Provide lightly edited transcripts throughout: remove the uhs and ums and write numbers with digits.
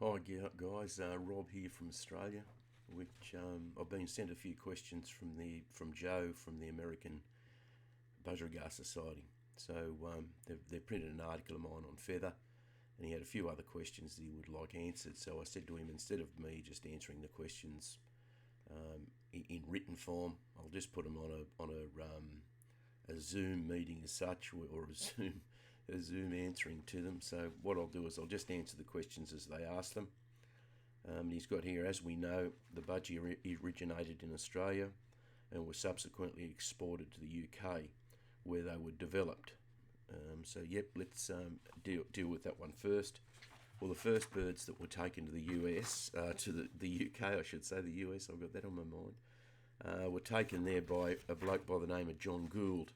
Hi guys, Rob here from Australia. Which I've been sent a few questions from Joe from the American Budgerigar Society. So they printed an article of mine on feather, and he had a few other questions that he would like answered. So I said to him, instead of me just answering the questions in written form, I'll just put them on a Zoom meeting as such, or a Zoom answering to them. So what I'll do is I'll just answer the questions as they ask them. He's got here, as we know, the budgie originated in Australia and were subsequently exported to the UK, where they were developed. Let's deal with that one first. Well, the first birds that were taken to the US, to the UK, I should say, the US, I've got that on my mind, were taken there by a bloke by the name of John Gould.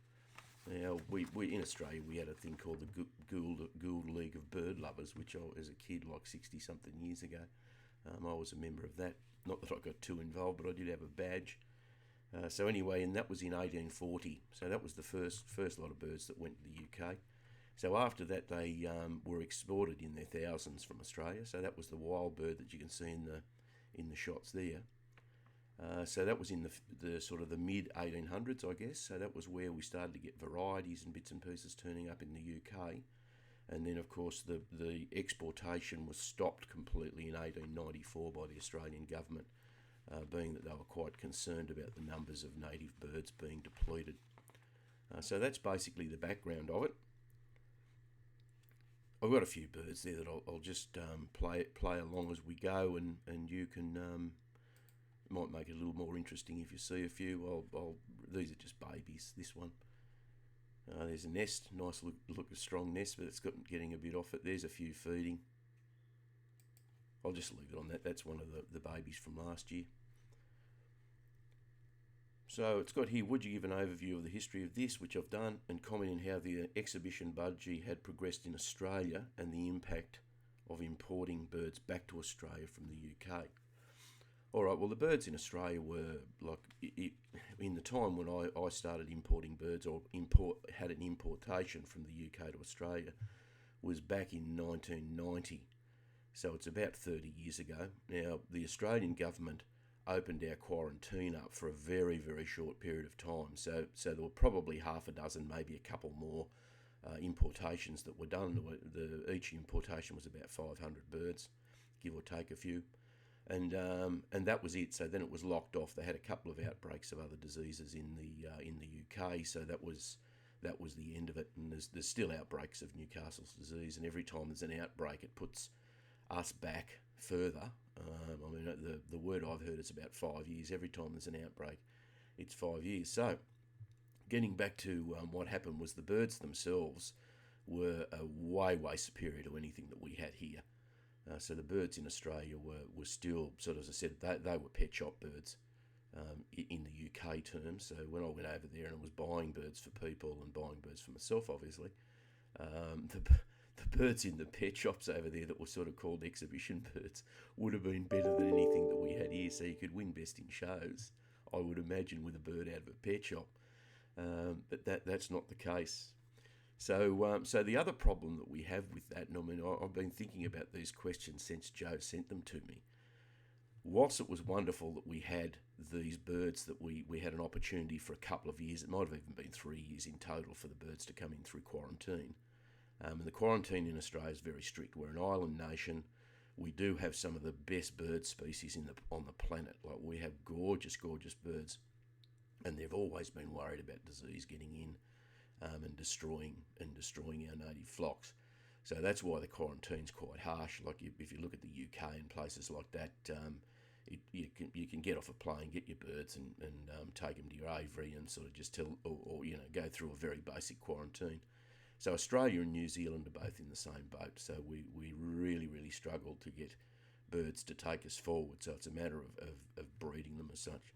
Now, we in Australia, we had a thing called the Gould League of Bird Lovers, which I, as a kid, like 60-something years ago, I was a member of that. Not that I got too involved, but I did have a badge. So anyway, and that was in 1840. So that was the first lot of birds that went to the UK. So after that, they were exported in their thousands from Australia. So that was the wild bird that you can see in the shots there. So that was in the sort of the mid 1800s, I guess. So that was where we started to get varieties and bits and pieces turning up in the UK. And then, of course, the exportation was stopped completely in 1894 by the Australian government, being that they were quite concerned about the numbers of native birds being depleted. So that's basically the background of it. I've got a few birds there that I'll just play along as we go, and you can might make it a little more interesting if you see a few. These are just babies. This one. There's a nest, nice look, a strong nest, but it's getting a bit off it. There's a few feeding. I'll just leave it on that. That's one of the babies from last year. So it's got here, would you give an overview of the history of this, which I've done, and comment on how the exhibition budgie had progressed in Australia and the impact of importing birds back to Australia from the UK. All right, well, the birds in Australia were, like, in the time when I started importing birds, or had an importation from the UK to Australia, was back in 1990. So it's about 30 years ago. Now, the Australian government opened our quarantine up for a very, very short period of time. So there were probably half a dozen, maybe a couple more importations that were done. Each importation was about 500 birds, give or take a few. And that was it. So then it was locked off. They had a couple of outbreaks of other diseases in the UK. So that was the end of it. And there's still outbreaks of Newcastle's disease. And every time there's an outbreak, it puts us back further. The word I've heard is about 5 years. Every time there's an outbreak, it's 5 years. So getting back to what happened was the birds themselves were way superior to anything that we had here. So the birds in Australia were still, sort of, as I said, they were pet shop birds in the UK terms. So when I went over there and I was buying birds for people and buying birds for myself, obviously, the birds in the pet shops over there that were sort of called exhibition birds would have been better than anything that we had here. So you could win best in shows, I would imagine, with a bird out of a pet shop. But that's not the case. So the other problem that we have with that, and I've been thinking about these questions since Joe sent them to me. Whilst it was wonderful that we had these birds, that we had an opportunity for a couple of years, it might have even been 3 years in total for the birds to come in through quarantine. And the quarantine in Australia is very strict. We're an island nation. We do have some of the best bird species on the planet. Like, we have gorgeous birds, and they've always been worried about disease getting in. And destroying our native flocks. So that's why the quarantine's quite harsh. Like, if you look at the UK and places like that, you can get off a plane, get your birds, and take them to your aviary and sort of just or go through a very basic quarantine. So Australia and New Zealand are both in the same boat. So we really struggled to get birds to take us forward. So it's a matter of breeding them as such.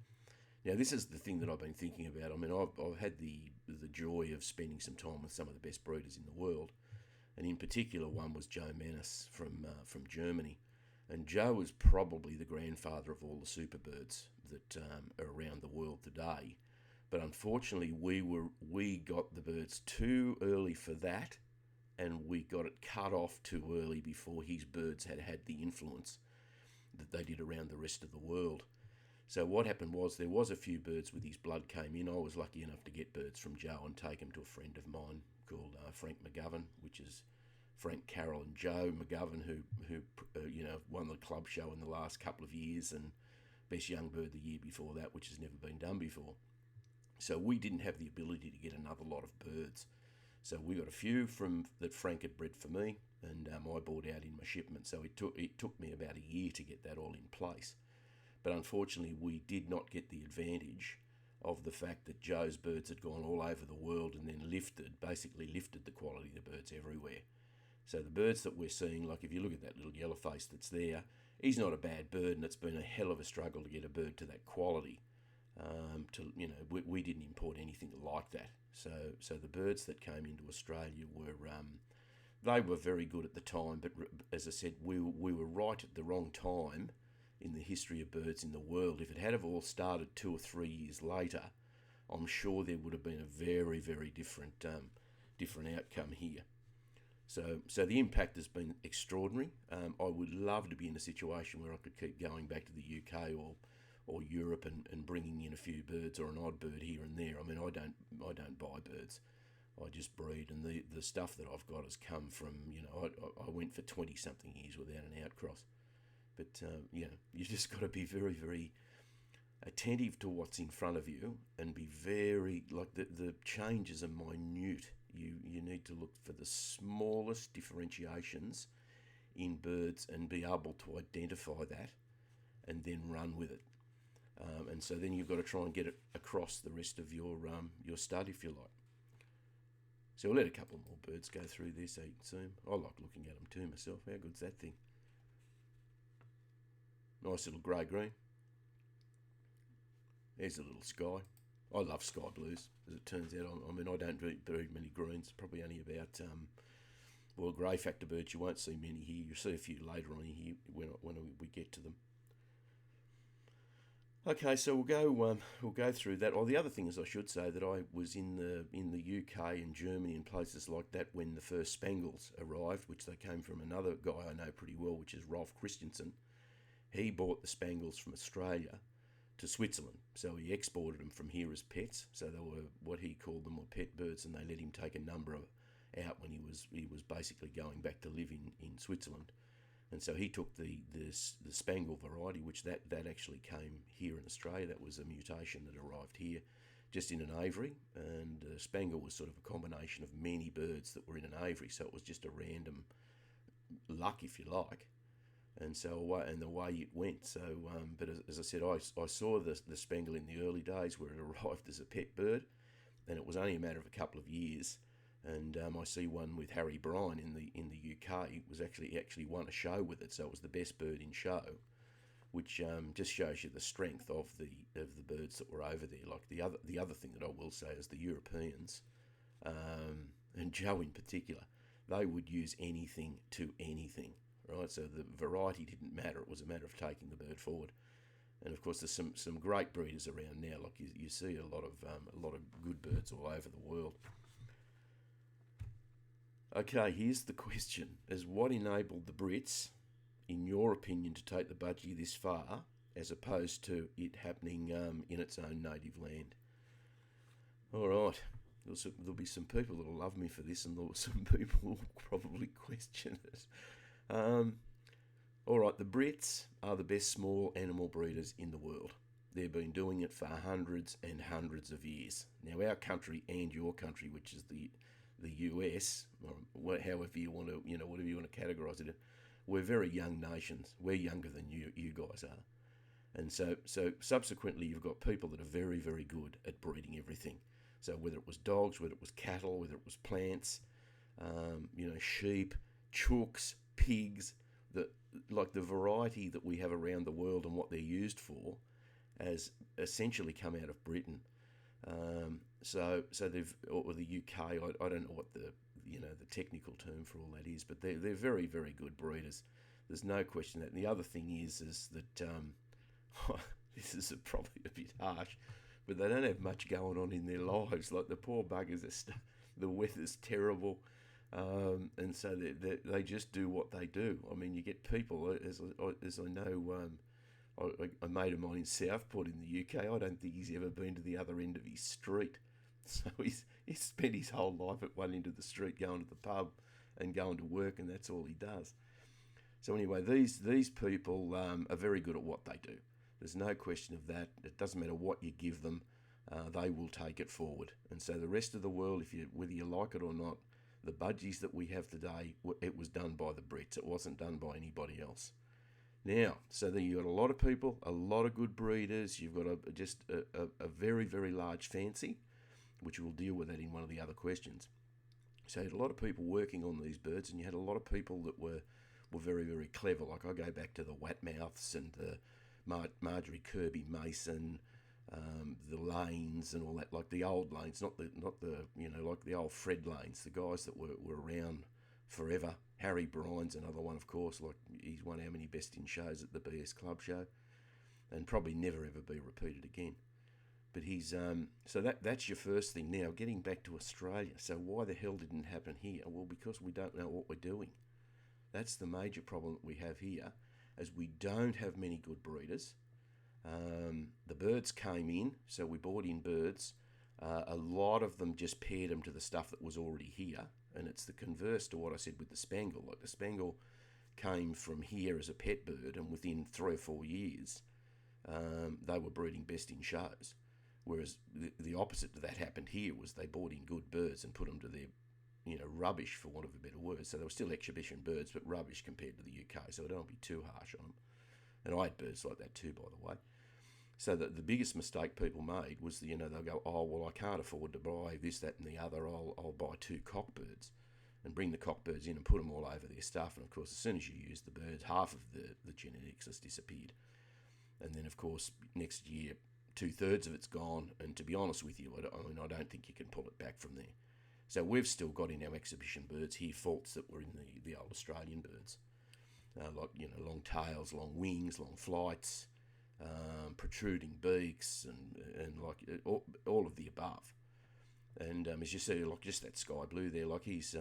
Now, this is the thing that I've been thinking about. I've had the joy of spending some time with some of the best breeders in the world, and in particular, one was Joe Manus from Germany. And Joe is probably the grandfather of all the superbirds that are around the world today. But unfortunately, we got the birds too early for that, and we got it cut off too early before his birds had had the influence that they did around the rest of the world. So what happened was there was a few birds with his blood came in. I was lucky enough to get birds from Joe and take them to a friend of mine called Frank McGovern, which is Frank, Carol and Joe McGovern, who won the club show in the last couple of years and Best Young Bird the year before that, which has never been done before. So we didn't have the ability to get another lot of birds. So we got a few from that Frank had bred for me, and I bought out in my shipment. So it took me about a year to get that all in place. But unfortunately, we did not get the advantage of the fact that Joe's birds had gone all over the world and then basically lifted the quality of the birds everywhere. So the birds that we're seeing, like if you look at that little yellow face that's there, he's not a bad bird, and it's been a hell of a struggle to get a bird to that quality. We didn't import anything like that. So the birds that came into Australia they were very good at the time, but as I said, we were right at the wrong time in the history of birds in the world. If it had have all started 2 or 3 years later, I'm sure there would have been a very, very different outcome here. So the impact has been extraordinary. I would love to be in a situation where I could keep going back to the UK or Europe and bringing in a few birds or an odd bird here and there. I mean, I don't buy birds. I just breed, and the stuff that I've got has come from, I went for 20-something years without an outcross. But, you just got to be very, very attentive to what's in front of you and be very, like the changes are minute. You need to look for the smallest differentiations in birds and be able to identify that and then run with it. And so then you've got to try and get it across the rest of your stud, if you like. So we'll let a couple more birds go through this so you can see them. I like looking at them too myself. How good's that thing? Nice little grey-green. There's a little sky. I love sky blues, as it turns out. I mean, I don't breed many greens. Probably only about, grey factor birds. You won't see many here. You'll see a few later on here when we get to them. Okay, so we'll go through that. The other thing is, I should say that I was in the UK and Germany and places like that when the first Spangles arrived, which they came from another guy I know pretty well, which is Rolf Christensen. He bought the Spangles from Australia to Switzerland, so he exported them from here as pets. So they were what he called them were pet birds, and they let him take a number of out when he was basically going back to live in Switzerland. And so he took the Spangle variety, which that actually came here in Australia. That was a mutation that arrived here, just in an aviary. And Spangle was sort of a combination of many birds that were in an aviary, so it was just a random luck, if you like. And so the way it went. So, but as I said, I saw the Spangle in the early days where it arrived as a pet bird, and it was only a matter of a couple of years. And I see one with Harry Bryan in the UK. It was actually won a show with it, so it was the best bird in show, which just shows you the strength of the birds that were over there. Like the other thing that I will say is the Europeans, and Joe in particular, they would use anything to anything, right? So the variety didn't matter; it was a matter of taking the bird forward. And of course, there's some great breeders around now. Like you see a lot of good birds all over the world. Okay, here's the question: is what enabled the Brits, in your opinion, to take the budgie this far, as opposed to it happening in its own native land? All right, there'll be some people that'll love me for this, and there'll be some people who'll probably question it. All right, the Brits are the best small animal breeders in the world. They've been doing it for hundreds and hundreds of years. Now, our country and your country, which is the US, or however you want to, whatever you want to categorise it in, we're very young nations. We're younger than you guys are. And so subsequently, you've got people that are very, very good at breeding everything. So whether it was dogs, whether it was cattle, whether it was plants, sheep, chooks, pigs, the variety that we have around the world and what they're used for has essentially come out of Britain. So they've, or the UK, I don't know what the technical term for all that is, but they're very, very good breeders. There's no question that. And the other thing is that this is probably a bit harsh, but they don't have much going on in their lives. Like the poor buggers, the weather's terrible. And so they just do what they do. I mean, you get people, as I know, a mate of mine in Southport in the UK, I don't think he's ever been to the other end of his street. So he's spent his whole life at one end of the street going to the pub and going to work, and that's all he does. So anyway, these people are very good at what they do. There's no question of that. It doesn't matter what you give them, they will take it forward. And so the rest of the world, whether you like it or not, the budgies that we have today, it was done by the Brits. It wasn't done by anybody else. Now, so then you've got a lot of people, a lot of good breeders. You've got a very, very large fancy, which we'll deal with that in one of the other questions. So you had a lot of people working on these birds, and you had a lot of people that were very, very clever. Like I go back to the Watmouths and the Marjorie Kirby Mason, the Lanes and all that, like the old Lanes, not the like the old Fred Lanes, the guys that were around forever. Harry Bryant's another one, of course. Like he's won how many Best in Shows at the BS Club Show, and probably never ever be repeated again. But he's so that's your first thing. Now getting back to Australia. So why the hell didn't it happen here? Well, because we don't know what we're doing. That's the major problem that we have here, as we don't have many good breeders. The birds came in, so we bought in birds. A lot of them just paired them to the stuff that was already here, and it's the converse to what I said with the Spangle. Like the Spangle came from here as a pet bird, and within 3 or 4 years, they were breeding Best in Shows. Whereas the opposite to that happened here was they bought in good birds and put them to their, rubbish, for want of a better word. So they were still exhibition birds, but rubbish compared to the UK. So I don't be too harsh on them. And I had birds like that too, by the way. So the biggest mistake people made was, they'll go, oh, well, I can't afford to buy this, that, and the other. I'll buy 2 cockbirds and bring the cockbirds in and put them all over their stuff. And of course, as soon as you use the birds, half of the genetics has disappeared. And then, of course, next year, 2/3 of it's gone. And to be honest with you, I don't think you can pull it back from there. So we've still got in our exhibition birds here faults that were in the old Australian birds, like long tails, long wings, long flights, protruding beaks, and like all of the above. And as you see, like just that sky blue there, like he's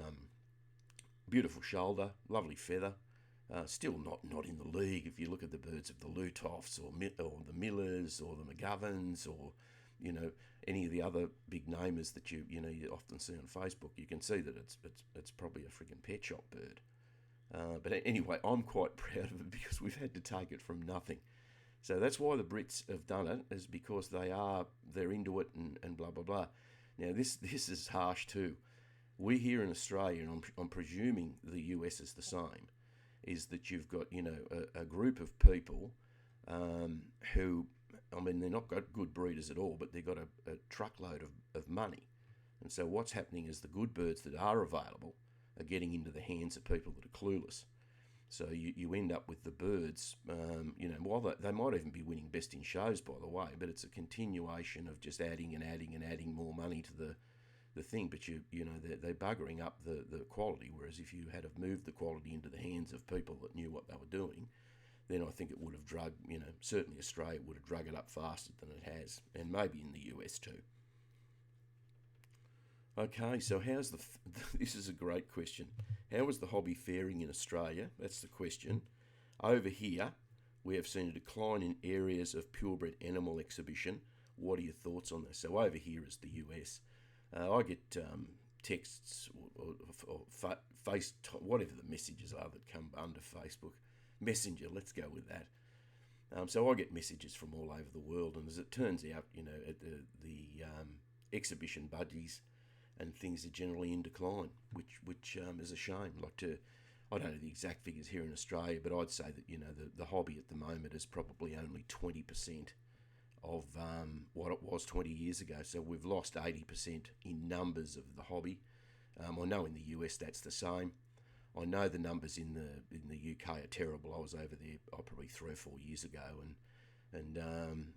beautiful shoulder, lovely feather. Still not in the league if you look at the birds of the Lutoffs or the Millers or the McGoverns or any of the other big namers that you often see on Facebook. You can see that it's probably a friggin' pet shop bird. But anyway, I'm quite proud of it because we've had to take it from nothing. So that's why the Brits have done it, is because they're into it and blah blah blah. Now this is harsh too. We here in Australia, and I'm presuming the US is the same, is that you've got a group of people who, I mean, they're not got good breeders at all, but they've got a truckload of money. And so what's happening is the good birds that are available are getting into the hands of people that are clueless. So you end up with the birds, while they might even be winning Best in Shows, by the way, but it's a continuation of just adding and adding and adding more money to the thing. But they're buggering up the quality. Whereas if you had have moved the quality into the hands of people that knew what they were doing, then I think it would have drug, certainly Australia would have drug it up faster than it has, and maybe in the US too. Okay, so this is a great question. How is the hobby faring in Australia? That's the question. Over here, we have seen a decline in areas of purebred animal exhibition. What are your thoughts on this? So over here is the US. I get texts or face, whatever the messages are that come under Facebook. Messenger, let's go with that. So I get messages from all over the world, and as it turns out, at the exhibition budgies and things are generally in decline, which is a shame. I don't know the exact figures here in Australia, but I'd say that the hobby at the moment is probably only 20% of what it was 20 years ago. So we've lost 80% in numbers of the hobby. I know in the US that's the same. I know the numbers in the UK are terrible. I was over there probably 3 or 4 years ago, and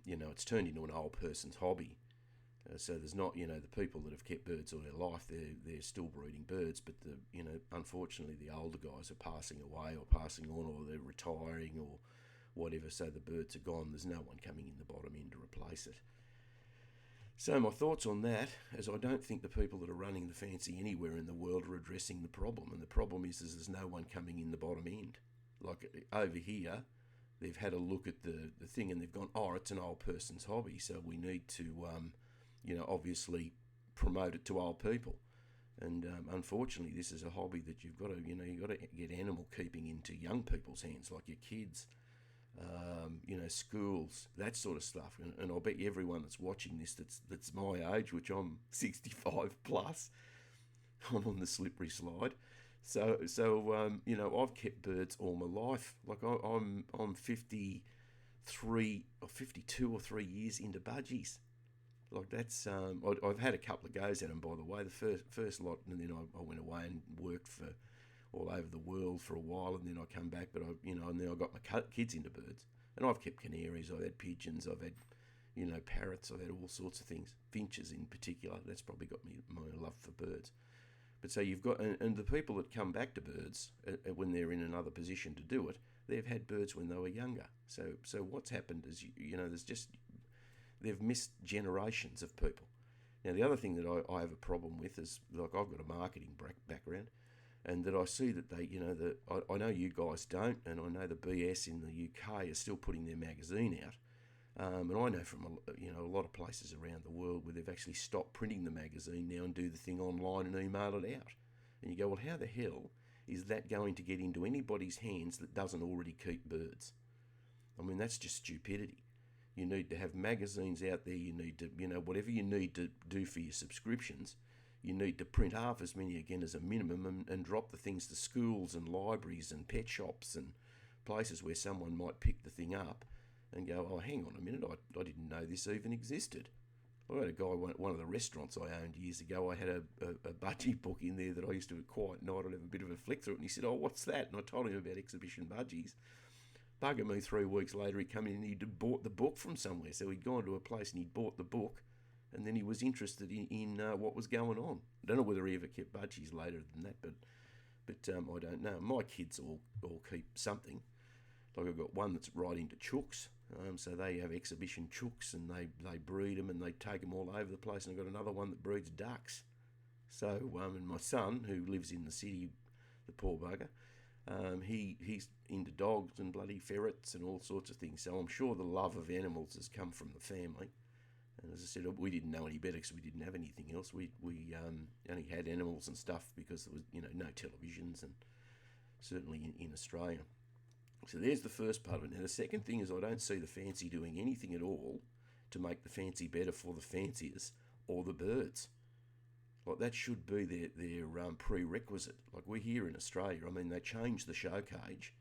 it's turned into an old person's hobby. So there's not, the people that have kept birds all their life, they're still breeding birds, but unfortunately the older guys are passing away or passing on, or they're retiring or whatever. So the birds are gone. There's no one coming in the bottom end to replace it. So my thoughts on that is I don't think the people that are running the fancy anywhere in the world are addressing the problem. And the problem is there's no one coming in the bottom end. Like over here, they've had a look at the thing and they've gone, oh, it's an old person's hobby, so we need to, obviously promote it to old people. And unfortunately, this is a hobby that you've got to get animal keeping into young people's hands, like your kids, schools, that sort of stuff. And I'll bet you everyone that's watching this that's my age, which I'm 65 plus, I'm on the slippery slide. So I've kept birds all my life. Like I'm 53 or 52 or 3 years into budgies. Like that's I've had a couple of goes at them, by the way. The first lot, and then I went away and worked for all over the world for a while, and then I come back. But and then I got my kids into birds, and I've kept canaries, I've had pigeons, I've had parrots, I've had all sorts of things, finches in particular. That's probably got me my love for birds. But so you've got, and the people that come back to birds when they're in another position to do it, they've had birds when they were younger. So what's happened is there's just they've missed generations of people. Now the other thing that I have a problem with is, like, I've got a marketing background, and that I see that they I know you guys don't, and I know the BS in the UK are still putting their magazine out. And I know from a lot of places around the world where they've actually stopped printing the magazine now and do the thing online and email it out. And you go, well, how the hell is that going to get into anybody's hands that doesn't already keep birds? I mean, that's just stupidity. You need to have magazines out there. You need to, whatever you need to do for your subscriptions, you need to print half as many again as a minimum, and drop the things to schools and libraries and pet shops and places where someone might pick the thing up and go, oh, hang on a minute, I didn't know this even existed. I had a guy, one of the restaurants I owned years ago, I had a budgie book in there that I used to, at quiet night, I'd have a bit of a flick through it, and he said, oh, what's that? And I told him about exhibition budgies. Bugger me, 3 weeks later, he came in and he'd bought the book from somewhere. So he'd gone to a place and he'd bought the book, and then he was interested in what was going on. I don't know whether he ever kept budgies later than that, but I don't know. My kids all keep something. Like, I've got one that's right into chooks. So they have exhibition chooks, and they breed them and they take them all over the place. And I've got another one that breeds ducks. So, and my son, who lives in the city, the poor bugger, he's into dogs and bloody ferrets and all sorts of things. So I'm sure the love of animals has come from the family. And as I said, we didn't know any better because we didn't have anything else. We only had animals and stuff because there was no televisions, and certainly in Australia. So there's the first part of it. Now the second thing is, I don't see the fancy doing anything at all to make the fancy better for the fanciers or the birds. Like, that should be their prerequisite. Like, we're here in Australia. I mean, they change the show cage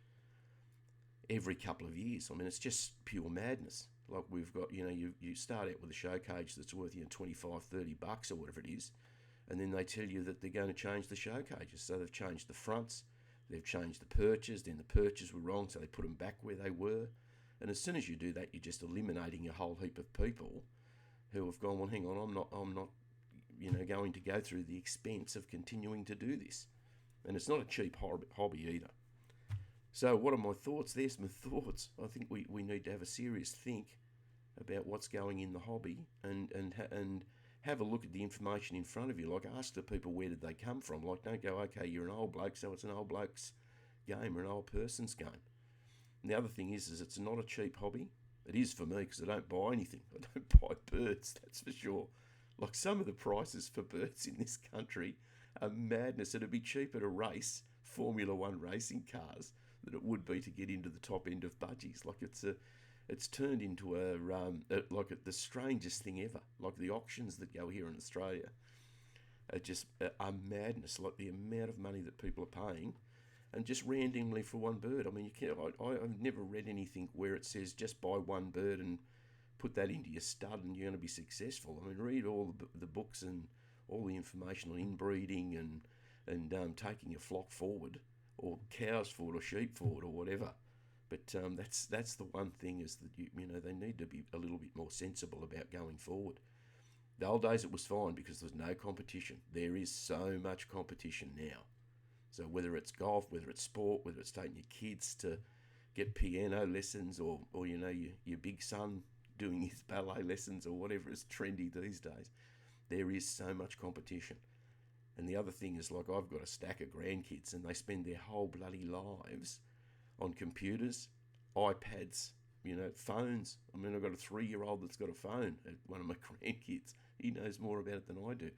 every couple of years. I mean, it's just pure madness. Like, we've got, you start out with a show cage that's worth, $25-30 or whatever it is, and then they tell you that they're going to change the show cages. So they've changed the fronts, they've changed the perches, then the perches were wrong, so they put them back where they were. And as soon as you do that, you're just eliminating a whole heap of people who have gone, well, hang on, I'm not going to go through the expense of continuing to do this. And it's not a cheap hobby either. So what are my thoughts? There's my thoughts. I think we need to have a serious think about what's going in the hobby, and have a look at the information in front of you. Like, ask the people, where did they come from? Like, don't go, okay, you're an old bloke, so it's an old bloke's game or an old person's game. And the other thing is it's not a cheap hobby. It is for me, because I don't buy anything. I don't buy birds, that's for sure. Like, some of the prices for birds in this country are madness. It'd be cheaper to race Formula One racing cars than it would be to get into the top end of budgies. Like, it's turned into the strangest thing ever. Like, the auctions that go here in Australia are just a madness. Like, the amount of money that people are paying, and just randomly for one bird. I mean, I've never read anything where it says just buy one bird and put that into your stud and you're going to be successful. I mean, read all the books and all the information on inbreeding and taking a flock forward, or cows forward, or sheep forward, or whatever. But that's the one thing, is that they need to be a little bit more sensible about going forward. The old days it was fine because there was no competition. There is so much competition now. So whether it's golf, whether it's sport, whether it's taking your kids to get piano lessons, or your big son doing his ballet lessons or whatever is trendy these days. There is so much competition. And the other thing is, like, I've got a stack of grandkids and they spend their whole bloody lives on computers, iPads, phones. I mean, I've got a 3-year-old that's got a phone, one of my grandkids. He knows more about it than I do.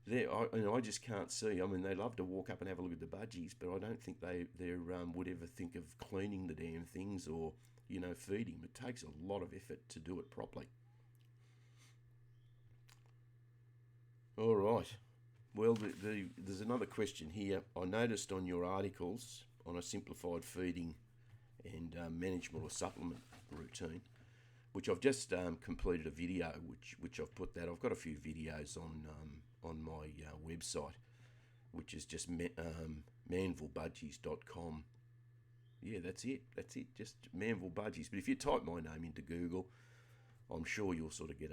I just can't see. I mean, they love to walk up and have a look at the budgies, but I don't think they would ever think of cleaning the damn things or, feeding them. It takes a lot of effort to do it properly. All right. Well, there's another question here. I noticed on your articles on a simplified feeding and management or supplement routine, which I've just completed a video, which I've put that. I've got a few videos on my website, which is just manvillebudgies.com. Yeah, that's it. Just Manville Budgies. But if you type my name into Google, I'm sure you'll sort of get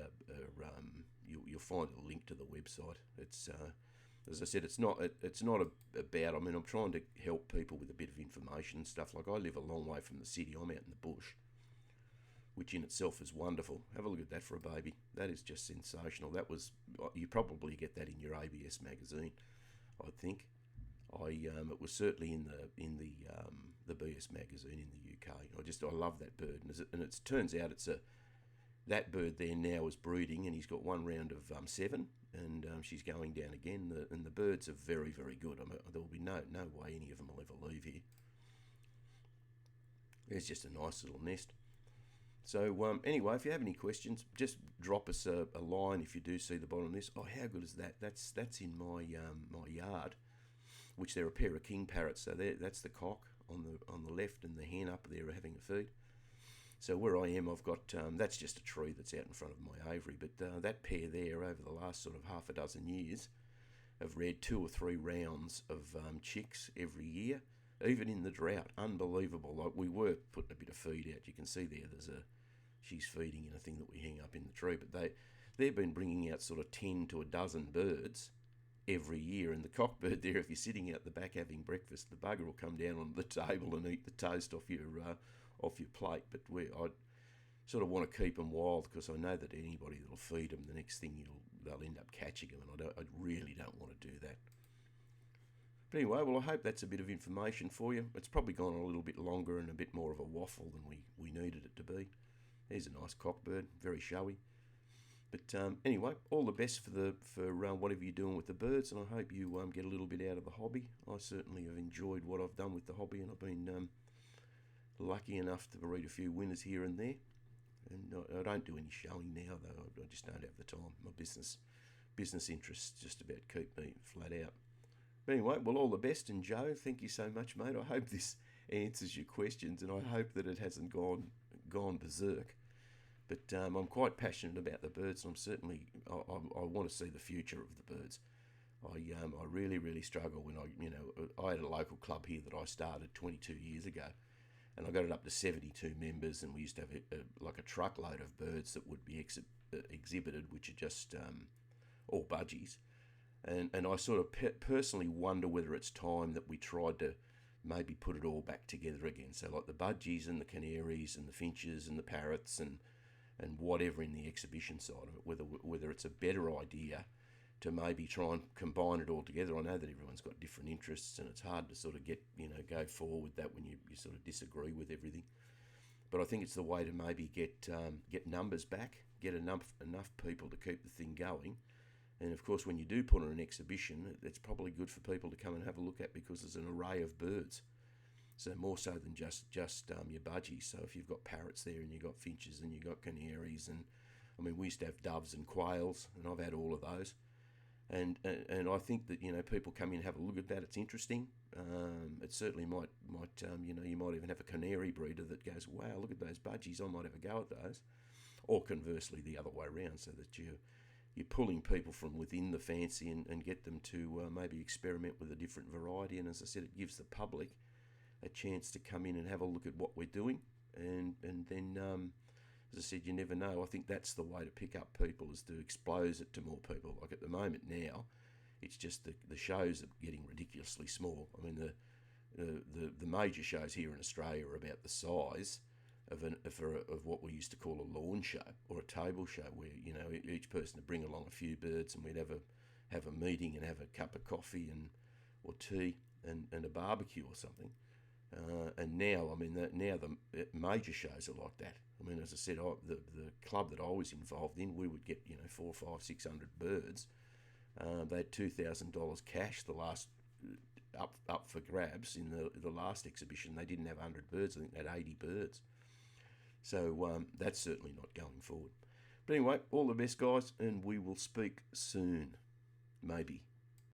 you'll find a link to the website. It's as I said, it's not about. I mean, I'm trying to help people with a bit of information and stuff. Like, I live a long way from the city. I'm out in the bush, which in itself is wonderful. Have a look at that for a baby. That is just sensational. You probably get that in your ABS magazine, I think. It was certainly in the BS magazine in the UK. I love that bird, and it turns out that bird there now is breeding, and he's got one round of 7, and she's going down again. And the birds are very, very good. There will be no way any of them will ever leave here. There's just a nice little nest. So anyway, if you have any questions, just drop us a line if you do see the bottom of this. Oh, how good is that? That's in my yard, which they're a pair of king parrots. So that's the cock on the left, and the hen up there having a feed. So where I am, I've got that's just a tree that's out in front of my aviary. But that pair there, over the last sort of half a dozen years, have reared 2 or 3 rounds of chicks every year. Even in the drought, unbelievable. Like, we were putting a bit of feed out. You can see there, she's feeding in a thing that we hang up in the tree. But they've been bringing out sort of 10 to a dozen birds every year. And the cockbird there, if you're sitting out the back having breakfast, the bugger will come down on the table and eat the toast off your plate. But I sort of want to keep them wild, because I know that anybody that'll feed them, the next thing they'll end up catching them, and I really don't want to do that. But anyway, well, I hope that's a bit of information for you. It's probably gone a little bit longer and a bit more of a waffle than we needed it to be. There's a nice cockbird, very showy. But anyway, all the best for whatever you're doing with the birds, and I hope you get a little bit out of the hobby. I certainly have enjoyed what I've done with the hobby, and I've been lucky enough to breed a few winners here and there. And I don't do any showing now, though. I just don't have the time. My business interests just about keep me flat out. But anyway, well, all the best. And Joe, thank you so much, mate. I hope this answers your questions, and I hope that it hasn't gone berserk. But I'm quite passionate about the birds, and I'm certainly I want to see the future of the birds. I really, really struggle when I had a local club here that I started 22 years ago, and I got it up to 72 members, and we used to have like a truckload of birds that would be exhibited, which are just all budgies. And I sort of personally wonder whether it's time that we tried to maybe put it all back together again. So like the budgies and the canaries and the finches and the parrots and whatever in the exhibition side of it, whether it's a better idea to maybe try and combine it all together. I know that everyone's got different interests, and it's hard to sort of go forward with that when you sort of disagree with everything. But I think it's the way to maybe get numbers back, get enough people to keep the thing going. And of course, when you do put on an exhibition, it's probably good for people to come and have a look at, because there's an array of birds. So more so than just your budgies. So if you've got parrots there, and you've got finches, and you've got canaries, and I mean, we used to have doves and quails, and I've had all of those. And I think that people come in and have a look at that. It's interesting. It certainly might you might even have a canary breeder that goes, wow, look at those budgies, I might have a go at those. Or conversely, the other way around, so that you're pulling people from within the fancy and get them to maybe experiment with a different variety. And as I said, it gives the public a chance to come in and have a look at what we're doing. And then, as I said, you never know. I think that's the way to pick up people, is to expose it to more people. Like at the moment now, it's just the shows are getting ridiculously small. I mean, the major shows here in Australia are about the size of what we used to call a lawn show or a table show, where each person would bring along a few birds, and we'd have a meeting and have a cup of coffee or tea and a barbecue or something. And now, the major shows are like that. I mean, as I said, the club that I was involved in, we would get 400, 500, 600 birds. They had $2,000 cash the last up for grabs in the last exhibition. They didn't have 100 birds. I think they had 80 birds. So that's certainly not going forward. But anyway, all the best, guys, and we will speak soon, maybe.